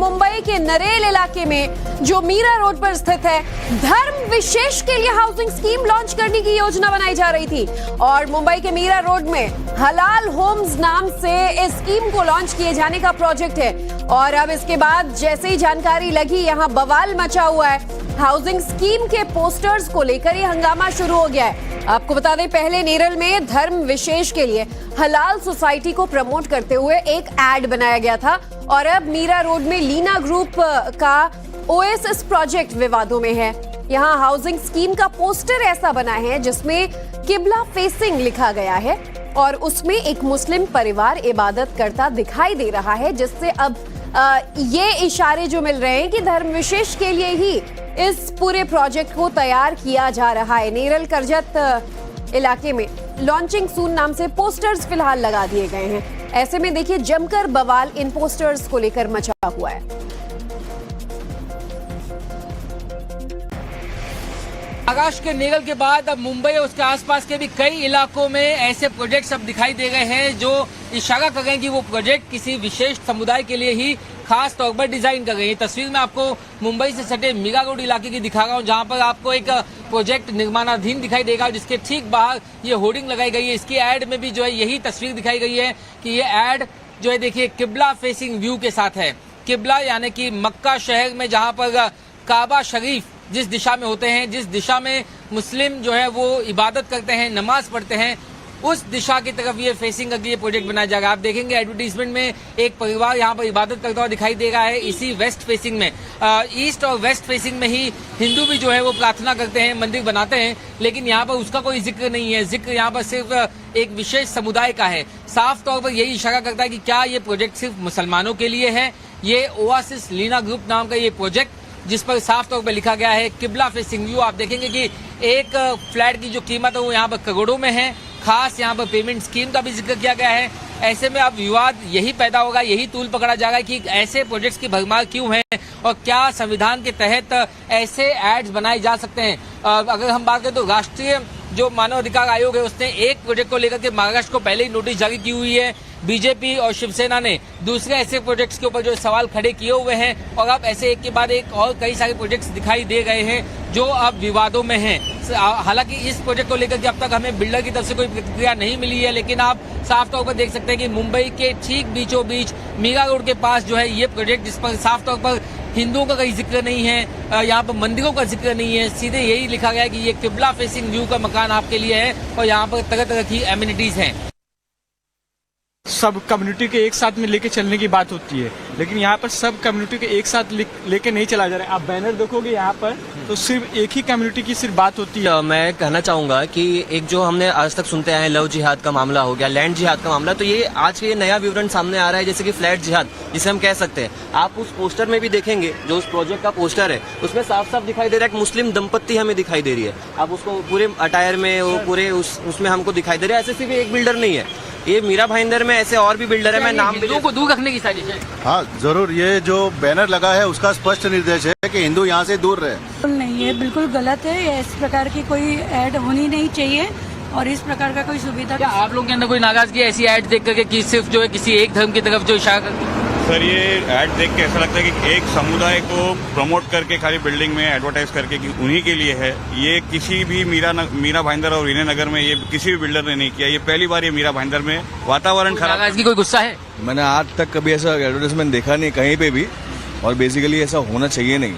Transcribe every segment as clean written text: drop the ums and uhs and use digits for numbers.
मुंबई के नरेल इलाके में जो मीरा रोड पर स्थित है, धर्म विशेष के लिए हाउसिंग स्कीम लॉन्च करने की योजना बनाई जा रही थी और मुंबई के मीरा रोड में हलाल होम्स नाम से इस स्कीम को लॉन्च किए जाने का प्रोजेक्ट है। और अब इसके बाद जैसे ही जानकारी लगी, यहाँ बवाल मचा हुआ है। हाउसिंग स्कीम के पोस्टर्स को लेकर ये हंगामा शुरू हो गया है। आपको बता दें, पहले नेरल में धर्म विशेष के लिए हलाल सोसाइटी को प्रमोट करते हुए एक एड बनाया गया था और अब मीरा रोड में लीना ग्रुप का ओएसएस प्रोजेक्ट विवादों में है। यहाँ हाउसिंग स्कीम का पोस्टर ऐसा बना है जिसमें किबला फेसिंग लिखा गया है और उसमें एक मुस्लिम परिवार इबादत करता दिखाई दे रहा है, जिससे अब ये इशारे जो मिल रहे हैं कि धर्म विशेष के लिए ही इस पूरे प्रोजेक्ट को तैयार किया जा रहा है। नेरल करजत इलाके में लॉन्चिंग सून नाम से पोस्टर्स फिलहाल लगा दिए गए हैं। ऐसे में देखिए, जमकर बवाल इन पोस्टर्स को लेकर मचा हुआ है। आकाश के नेरल के बाद अब मुंबई और उसके आसपास के भी कई इलाकों में ऐसे प्रोजेक्ट्स अब दिखाई दे गए हैं जो इशारा कर रहे हैं कि वो प्रोजेक्ट किसी विशेष समुदाय के लिए ही खास तौर पर डिजाइन कर गई है। तस्वीर में आपको मुंबई से सटे मीरा रोड इलाके की दिखा रहा हूँ, जहाँ पर आपको एक प्रोजेक्ट निर्माणाधीन दिखाई देगा, जिसके ठीक बाहर ये होर्डिंग लगाई गई है। इसकी एड में भी जो है यही तस्वीर दिखाई गई है कि ये एड जो है देखिए किबला फेसिंग व्यू के साथ है। किबला यानी कि मक्का शहर में जहाँ पर काबा शरीफ जिस दिशा में होते हैं, जिस दिशा में मुस्लिम जो है वो इबादत करते हैं, नमाज पढ़ते हैं, उस दिशा की तरफ ये फेसिंग करके ये प्रोजेक्ट बनाया जाएगा। आप देखेंगे एडवर्टीजमेंट में एक परिवार यहाँ पर इबादत करता हुआ दिखाई दे रहा है। इसी वेस्ट फेसिंग में, ईस्ट और वेस्ट फेसिंग में ही हिंदू भी जो है वो प्रार्थना करते हैं, मंदिर बनाते हैं, लेकिन यहाँ पर उसका कोई जिक्र नहीं है। जिक्र यहाँ पर सिर्फ एक विशेष समुदाय का है। साफ तौर पर यही इशारा करता है कि क्या ये प्रोजेक्ट सिर्फ मुसलमानों के लिए है। ये ओएसएस लीना ग्रुप नाम का ये प्रोजेक्ट, जिस पर साफ तौर पर लिखा गया है किबला फेसिंग व्यू। आप देखेंगे कि एक फ्लैट की जो कीमत है वो यहाँ पर करोड़ों में है। खास यहाँ पर पेमेंट स्कीम का भी जिक्र किया गया है। ऐसे में अब विवाद यही पैदा होगा, यही तूल पकड़ा जाएगा कि ऐसे प्रोजेक्ट्स की भरमार क्यों है और क्या संविधान के तहत ऐसे एड्स बनाए जा सकते हैं। अगर हम बात करें तो राष्ट्रीय जो मानव अधिकार आयोग है, उसने एक प्रोजेक्ट को लेकर के महाराष्ट्र को पहले ही नोटिस जारी की हुई है। बीजेपी और शिवसेना ने दूसरे ऐसे प्रोजेक्ट्स के ऊपर जो सवाल खड़े किए हुए हैं और अब ऐसे एक के बाद एक और कई सारे प्रोजेक्ट्स दिखाई दे गए हैं जो अब विवादों में हैं। हालांकि इस प्रोजेक्ट को लेकर के अब तक हमें बिल्डर की तरफ से कोई प्रतिक्रिया नहीं मिली है, लेकिन आप साफ तौर पर देख सकते हैं कि मुंबई के ठीक बीचों बीच मीरा रोड के पास जो है ये प्रोजेक्ट, जिस पर साफ तौर पर हिंदुओं का कोई जिक्र नहीं है, यहाँ पर मंदिरों का जिक्र नहीं है, सीधे यही लिखा गया है कि ये किबला फेसिंग व्यू का मकान आपके लिए है और यहाँ पर तरह तरह की एमिनिटीज हैं। सब कम्युनिटी के एक साथ में लेके चलने की बात होती है, लेकिन यहाँ पर सब कम्युनिटी के एक साथ लेके नहीं चला जा रहा है। आप बैनर देखोगे यहाँ पर तो सिर्फ एक ही कम्युनिटी की सिर्फ बात होती है। मैं कहना चाहूँगा कि एक जो हमने आज तक सुनते आए हैं, लव जिहाद का मामला हो गया, लैंड जिहाद का मामला, तो ये आज के नया विवरण सामने आ रहा है, जैसे कि फ्लैट जिहाद जिसे हम कह सकते हैं। आप उस पोस्टर में भी देखेंगे, जो उस प्रोजेक्ट का पोस्टर है, उसमें साफ साफ दिखाई दे रहा है कि मुस्लिम दंपत्ति हमें दिखाई दे रही है। आप उसको पूरे अटायर में, वो पूरे उसमें हमको दिखाई दे रहा है। ऐसे सिर्फ एक बिल्डर नहीं है, ये मीरा भाईंदर में ऐसे और भी बिल्डर है। मैं नाम हिंदुओं को दूर रखने की साजिश है। हाँ जरूर, ये जो बैनर लगा है उसका स्पष्ट निर्देश है कि हिंदू यहाँ से दूर रहे। बिल्कुल नहीं है, बिल्कुल गलत है। इस प्रकार की कोई ऐड होनी नहीं चाहिए और इस प्रकार का कोई सुविधा। क्या आप लोगों के अंदर कोई नाराजगी ऐसी ऐड देख करके कि सिर्फ जो है किसी एक धर्म की तरफ जो इशारा करती है? सर, ये ऐड देख के ऐसा लगता है कि एक समुदाय को प्रमोट करके खाली बिल्डिंग में एडवर्टाइज करके कि उन्हीं के लिए है। ये किसी भी मीरा भाईंदर और विनय नगर में ये किसी भी बिल्डर ने नहीं किया। ये पहली बार ये मीरा भाईंदर में वातावरण खराब। नाराजगी, कोई गुस्सा है? मैंने आज तक कभी ऐसा एडवर्टाइजमेंट देखा नहीं कहीं पे भी, और बेसिकली ऐसा होना चाहिए नहीं।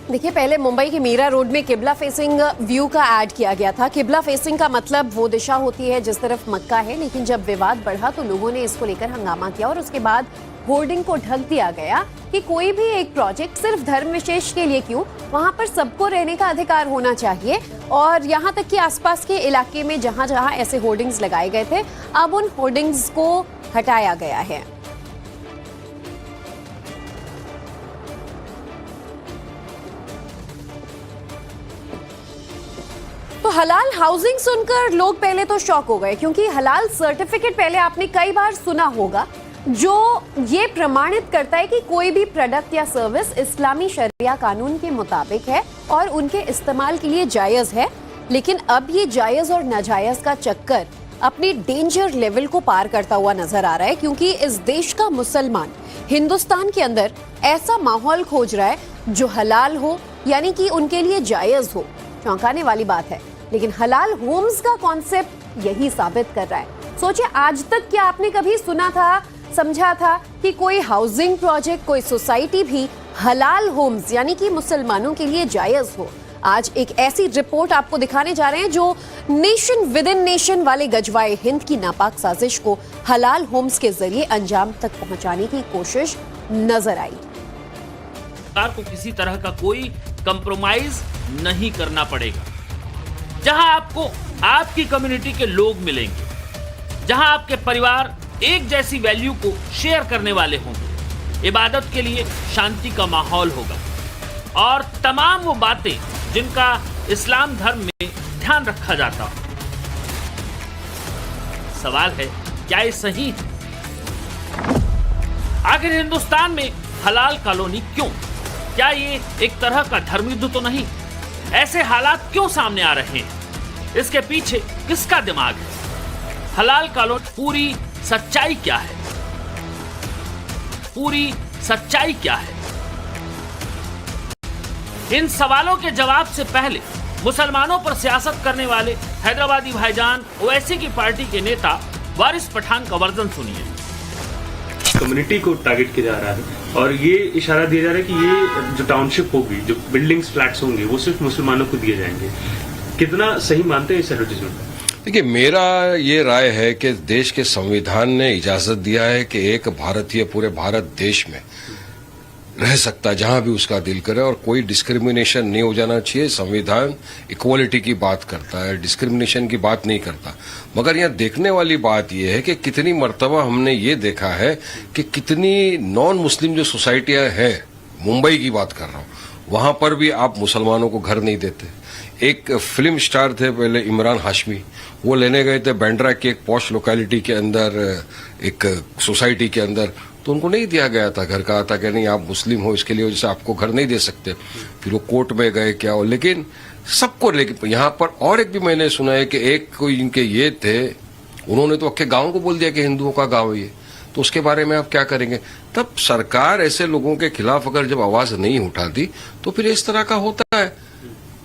देखिए, पहले मुंबई के मीरा रोड में किबला फेसिंग व्यू का ऐड किया गया था। किबला फेसिंग का मतलब वो दिशा होती है जिस तरफ मक्का है, लेकिन जब विवाद बढ़ा तो लोगों ने इसको लेकर हंगामा किया और उसके बाद होर्डिंग को ढक दिया गया कि कोई भी एक प्रोजेक्ट सिर्फ धर्म विशेष के लिए क्यों, वहां पर सबको रहने का अधिकार होना चाहिए। और यहाँ तक कि आसपास के इलाके में जहां जहां ऐसे होर्डिंग्स लगाए गए थे, अब उन होर्डिंग्स को हटाया गया है। तो हलाल हाउसिंग सुनकर लोग पहले तो शॉक हो गए, क्योंकि हलाल सर्टिफिकेट पहले आपने कई बार सुना होगा, जो ये प्रमाणित करता है कि कोई भी प्रोडक्ट या सर्विस इस्लामी शरिया कानून के मुताबिक है और उनके इस्तेमाल के लिए जायज है। लेकिन अब ये जायज और नाजायज का चक्कर अपनी डेंजर लेवल को पार करता हुआ नजर आ रहा है, क्योंकि इस देश का मुसलमान हिंदुस्तान के अंदर ऐसा माहौल खोज रहा है जो हलाल हो, यानी कि उनके लिए जायज हो। चौंकाने वाली बात है, लेकिन हलाल होम्स का कॉन्सेप्ट यही साबित कर रहा है। सोचिए, आज तक क्या आपने कभी सुना था, समझा था कि कोई हाउसिंग प्रोजेक्ट, कोई सोसाइटी भी हलाल होम्स यानी कि मुसलमानों के लिए जायज हो? आज एक ऐसी रिपोर्ट आपको दिखाने जा रहे हैं जो नेशन विद इन नेशन वाले गजवाए हिंद की नापाक साजिश को हलाल होम्स के जरिए अंजाम तक पहुंचाने की कोशिश नजर आई। सरकार को किसी तरह का कोई कंप्रोमाइज नहीं करना पड़ेगा। जहां आपको आपकी कम्युनिटी के लोग मिलेंगे, जहां आपके परिवार एक जैसी वैल्यू को शेयर करने वाले होंगे, इबादत के लिए शांति का माहौल होगा और तमाम वो बातें जिनका इस्लाम धर्म में ध्यान रखा जाता हो। सवाल है, क्या ये सही है? आखिर हिंदुस्तान में हलाल कॉलोनी क्यों? क्या ये एक तरह का धर्म युद्ध तो नहीं? ऐसे हालात क्यों सामने आ रहे हैं? इसके पीछे किसका दिमाग है? हलाल कॉलोनी पूरी सच्चाई क्या है? पूरी सच्चाई क्या है? इन सवालों के जवाब से पहले मुसलमानों पर सियासत करने वाले हैदराबादी भाईजान ओवैसी की पार्टी के नेता वारिस पठान का वर्जन सुनिए। कम्युनिटी को टारगेट किया जा रहा है और ये इशारा दिया जा रहा है कि ये जो टाउनशिप होगी, जो बिल्डिंग्स, फ्लैट्स होंगे, वो सिर्फ मुसलमानों को दिए जाएंगे। कितना सही मानते हैं इस एडवर्टाइजमेंट? देखिए, मेरा ये राय है कि देश के संविधान ने इजाजत दिया है कि एक भारतीय पूरे भारत देश में रह सकता है जहां भी उसका दिल करे और कोई डिस्क्रिमिनेशन नहीं हो जाना चाहिए। संविधान इक्वालिटी की बात करता है, डिस्क्रिमिनेशन की बात नहीं करता। मगर यहाँ देखने वाली बात यह है कि कितनी मर्तबा हमने ये देखा है कि कितनी नॉन मुस्लिम जो सोसाइटियां हैं, मुंबई की बात कर रहा हूँ, वहां पर भी आप मुसलमानों को घर नहीं देते। एक फिल्म स्टार थे पहले, इमरान हाशमी, वो लेने गए थे बैंड्रा की एक पॉश लोकेलिटी के अंदर, एक सोसाइटी के अंदर, तो उनको नहीं दिया गया था घर। कहा था कि नहीं, आप मुस्लिम हो, इसके लिए जैसे आपको घर नहीं दे सकते। फिर वो कोर्ट में गए, क्या हो, लेकिन सबको। लेकिन यहाँ पर और एक भी मैंने सुना है कि एक कोई इनके ये थे, उन्होंने तो अक्के गांव को बोल दिया कि हिंदुओं का गांव है ये, तो उसके बारे में आप क्या करेंगे? तब सरकार ऐसे लोगों के खिलाफ अगर जब आवाज नहीं उठाती तो फिर इस तरह का होता है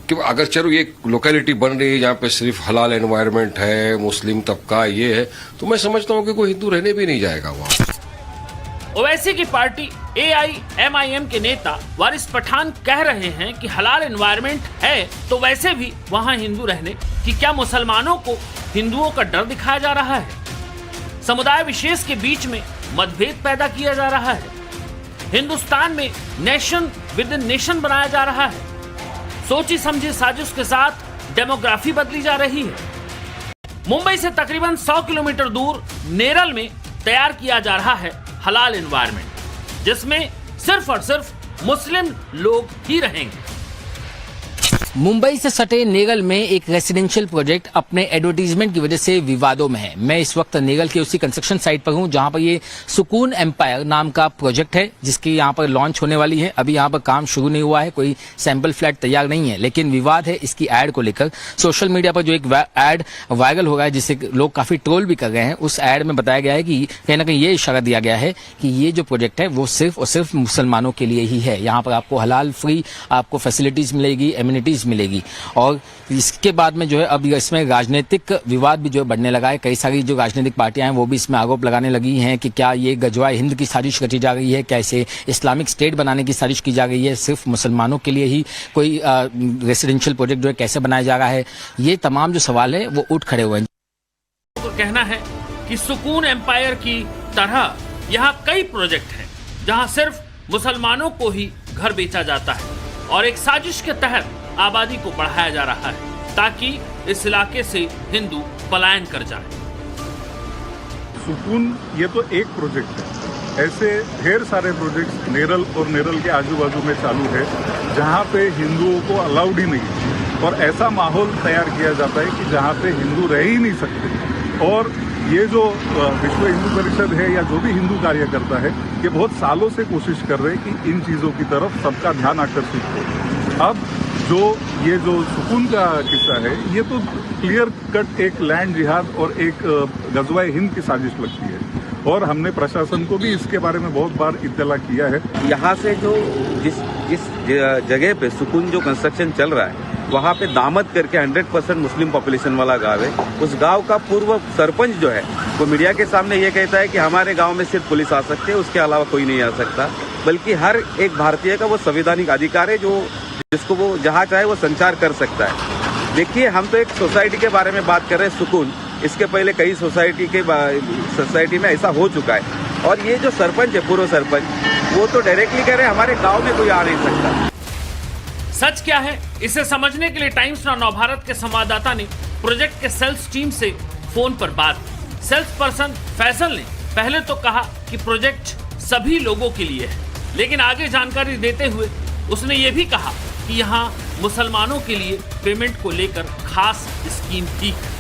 कि अगर चलो ये लोकेलिटी बन रही है जहाँ पे सिर्फ हलाल एनवायरनमेंट है, मुस्लिम तबका ये है, तो मैं समझता हूँ कि कोई हिंदू रहने भी नहीं जाएगा वहाँ। ओवैसी की पार्टी AIMIM के नेता वारिस पठान कह रहे हैं कि हलाल एनवायरनमेंट है तो वैसे भी वहां हिंदू रहने कि क्या मुसलमानों को हिंदुओं का डर दिखाया जा रहा है? समुदाय विशेष के बीच में मतभेद पैदा किया जा रहा है। हिंदुस्तान में नेशन विद इन नेशन बनाया जा रहा है। सोची समझी साजिश के साथ डेमोग्राफी बदली जा रही है। मुंबई से तकरीबन 100 किलोमीटर दूर नेरल में तैयार किया जा रहा है हलाल एनवायरनमेंट, जिसमें सिर्फ और सिर्फ मुस्लिम लोग ही रहेंगे। मुंबई से सटे नेगल में एक रेसिडेंशियल प्रोजेक्ट अपने एडवर्टीजमेंट की वजह से विवादों में है। मैं इस वक्त नेगल के उसी कंस्ट्रक्शन साइट पर हूं जहां पर ये सुकून एम्पायर नाम का प्रोजेक्ट है, जिसकी यहां पर लॉन्च होने वाली है। अभी यहां पर काम शुरू नहीं हुआ है, कोई सैंपल फ्लैट तैयार नहीं है, लेकिन विवाद है इसकी एड को लेकर। सोशल मीडिया पर जो एक एड वायरल हो रहा है, जिसे लोग काफी ट्रोल भी कर रहे हैं, उस एड में बताया गया है कि कहीं ना कहीं ये इशारा दिया गया है कि ये जो प्रोजेक्ट है वो सिर्फ और सिर्फ मुसलमानों के लिए ही है। यहाँ पर आपको हलाल फ्री आपको फैसिलिटीज मिलेगी, एम्यूनिटीज मिलेगी। और इसके बाद में जो है अब इसमें राजनीतिक विवाद भी जो है बढ़ने लगा है। कई सारी जो राजनीतिक पार्टियां हैं वो भी इसमें आरोप लगाने लगी हैं कि क्या ये गजवाए हिंद की साजिश रची जा रही है, क्या इसे इस्लामिक स्टेट बनाने की साजिश की जा रही है, सिर्फ मुसलमानों के लिए ही कोई रेसिडेंशियल प्रोजेक्ट जो है कैसे बनाया जा रहा है। ये तमाम जो सवाल है वो उठ खड़े हुए हैं। तो कहना है कि सुकून एम्पायर की तरह यहाँ कई प्रोजेक्ट हैं जहाँ सिर्फ मुसलमानों को ही घर बेचा जाता है और एक साजिश के तहत आबादी को बढ़ाया जा रहा है ताकि इस इलाके से हिंदू पलायन कर जाए। सुकून ये तो एक प्रोजेक्ट है, ऐसे ढेर सारे प्रोजेक्ट्स नेरल और नेरल के आजू बाजू में चालू है जहाँ पे हिंदुओं को अलाउड ही नहीं और ऐसा माहौल तैयार किया जाता है कि जहाँ पे हिंदू रह ही नहीं सकते। और ये जो विश्व हिंदू परिषद है या जो भी हिंदू कार्य करता है, ये बहुत सालों से कोशिश कर रहे हैं कि इन चीज़ों की तरफ सबका ध्यान आकर्षित हो। अब ये जो सुकून का किस्सा है, ये तो क्लियर कट एक लैंड जिहाद और एक गजवाए हिंद की साजिश लगती है। और हमने प्रशासन को भी इसके बारे में बहुत बार इत्तला किया है। यहाँ से जो जिस जगह पे सुकून जो कंस्ट्रक्शन चल रहा है वहाँ पे दामद करके 100% मुस्लिम पॉपुलेशन वाला गांव है। उस गांव का पूर्व सरपंच जो है वो मीडिया के सामने ये कहता है कि हमारे गांव में सिर्फ पुलिस आ सकती है, उसके अलावा कोई नहीं आ सकता, बल्कि हर एक भारतीय का वो संवैधानिक अधिकार है जो जिसको वो जहाँ चाहे वो संचार कर सकता है। देखिए, हम तो एक सोसाइटी के बारे में बात कर रहे हैं सुकून, इसके पहले कई सोसाइटी में ऐसा हो चुका है। और ये जो सरपंच है, पूर्व सरपंच, वो तो डायरेक्टली कह रहे हैं हमारे गांव में कोई आ नहीं सकता। सच क्या है, इसे समझने के लिए टाइम्स नाउ नवभारत के संवाददाता ने प्रोजेक्ट के सेल्स टीम से फोन पर बात की। सेल्स पर्सन फैसल ने पहले तो कहा कि प्रोजेक्ट सभी लोगों के लिए है, लेकिन आगे जानकारी देते हुए उसने ये भी कहा कि यहाँ मुसलमानों के लिए पेमेंट को लेकर खास स्कीम की है।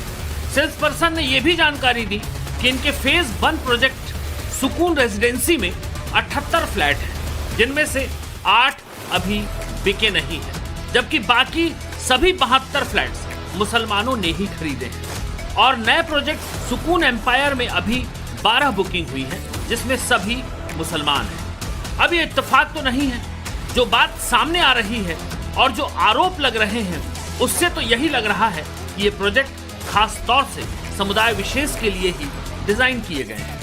सेल्स पर्सन ने यह भी जानकारी दी कि इनके फेज 1 प्रोजेक्ट सुकून रेजिडेंसी में 78 फ्लैट हैं, जिनमें से 8 अभी बिके नहीं हैं, जबकि बाकी सभी 72 फ्लैट्स मुसलमानों ने ही खरीदे हैं। और नए प्रोजेक्ट सुकून एम्पायर में अभी 12 बुकिंग हुई है, जिसमें सभी मुसलमान हैं। अब ये इत्तेफाक तो नहीं है, जो बात सामने आ रही है और जो आरोप लग रहे हैं उससे तो यही लग रहा है कि ये प्रोजेक्ट खास तौर से समुदाय विशेष के लिए ही डिजाइन किए गए हैं।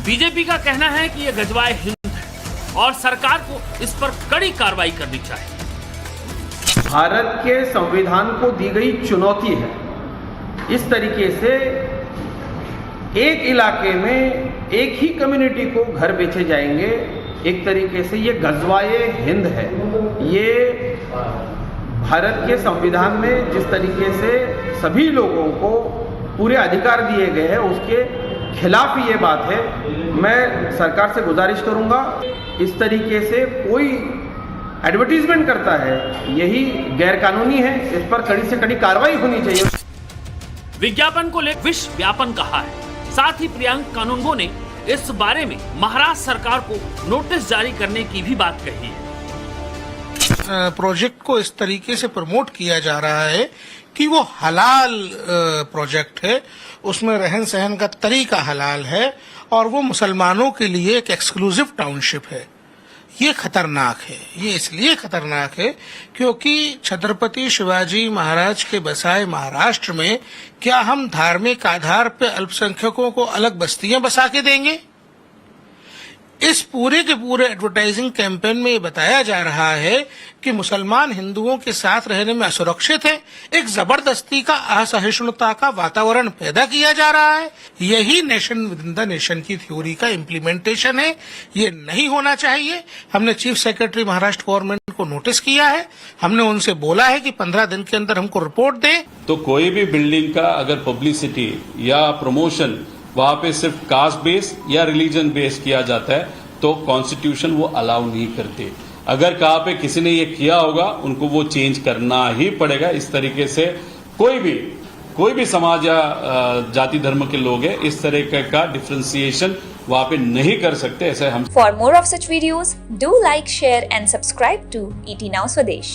बीजेपी का कहना है कि यह गजवाए हिंद है और सरकार को इस पर कड़ी कार्रवाई करनी चाहिए। भारत के संविधान को दी गई चुनौती है। इस तरीके से एक इलाके में एक ही कम्युनिटी को घर बेचे जाएंगे, एक तरीके से ये गजवाए हिंद है। ये भारत के संविधान में जिस तरीके से सभी लोगों को पूरे अधिकार दिए गए हैं उसके खिलाफ ये बात है। मैं सरकार से गुजारिश करूंगा, इस तरीके से कोई एडवर्टीजमेंट करता है यही गैरकानूनी है, इस पर कड़ी से कड़ी कार्रवाई होनी चाहिए। विज्ञापन को लेकर विश्व व्यापन कहा है। साथ ही प्रियंक कानूनगो ने इस बारे में महाराष्ट्र सरकार को नोटिस जारी करने की भी बात कही है। प्रोजेक्ट को इस तरीके से प्रमोट किया जा रहा है कि वो हलाल प्रोजेक्ट है, उसमें रहन सहन का तरीका हलाल है और वो मुसलमानों के लिए एक एक्सक्लूसिव टाउनशिप है। ये खतरनाक है। ये इसलिए खतरनाक है क्योंकि छत्रपति शिवाजी महाराज के बसाए महाराष्ट्र में क्या हम धार्मिक आधार पर अल्पसंख्यकों को अलग बस्तियां बसा के देंगे? इस पूरे के पूरे एडवर्टाइजिंग कैंपेन में ये बताया जा रहा है कि मुसलमान हिंदुओं के साथ रहने में असुरक्षित है। एक जबरदस्ती का, असहिष्णुता का वातावरण पैदा किया जा रहा है। यही nation with in the nation की थ्योरी का इम्प्लीमेंटेशन है। ये नहीं होना चाहिए। हमने चीफ सेक्रेटरी महाराष्ट्र गवर्नमेंट को नोटिस किया है। हमने उनसे बोला है कि 15 दिन के अंदर हमको रिपोर्ट दें। तो कोई भी बिल्डिंग का अगर पब्लिसिटी या प्रमोशन वहां पे सिर्फ कास्ट बेस या रिलीजन बेस किया जाता है तो कॉन्स्टिट्यूशन वो अलाउ नहीं करते। अगर कहाँ पे किसी ने ये किया होगा उनको वो चेंज करना ही पड़ेगा। इस तरीके से कोई भी समाज या जाति धर्म के लोग हैं, इस तरह का डिफरेंशिएशन वहां पे नहीं कर सकते। ऐसे हम for more of such videos do like, share and subscribe to ET Now Swadesh।